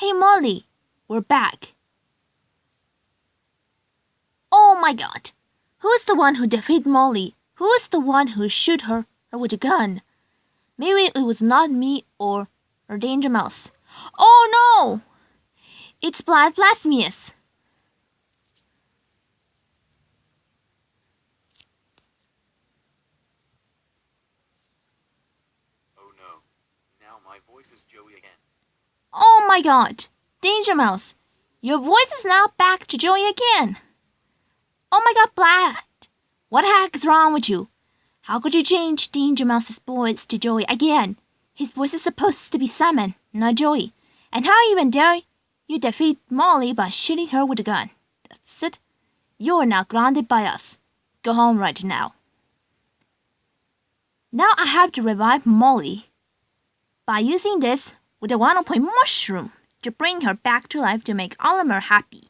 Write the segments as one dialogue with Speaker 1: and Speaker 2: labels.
Speaker 1: Hey Molly, we're back. Oh my god. Who's the one who defeated Molly? Who's the one who shoot her with a gun? Maybe it was not me or Danger Mouse. Oh no! It's Plasmius.
Speaker 2: Oh no. Now my voice is Joey again.
Speaker 1: Oh my god. Danger Mouse, your voice is now back to Joey again. Oh my god, Vlad. What the heck is wrong with you? How could you change Danger Mouse's voice to Joey again? His voice is supposed to be Simon, not Joey. And how even dare you defeat Molly by shooting her with a gun? That's it. You are now grounded by us. Go home right now. Now I have to revive Molly by using this with a 1-point mushroom to bring her back to life to make Oliver happy.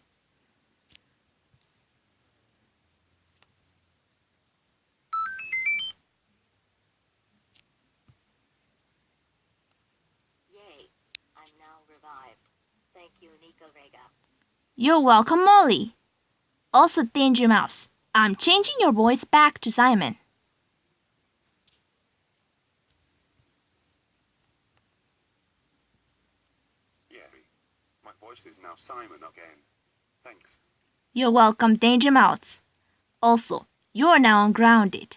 Speaker 3: Yay, I'm now revived. Thank you, Inaccurate.
Speaker 1: You're welcome, Molly. Also, Danger Mouse, I'm changing your voice back to Simon.
Speaker 2: Yeah, my voice is now Simon again. Thanks.
Speaker 1: You're welcome, Danger Mouse. Also, you're now ungrounded.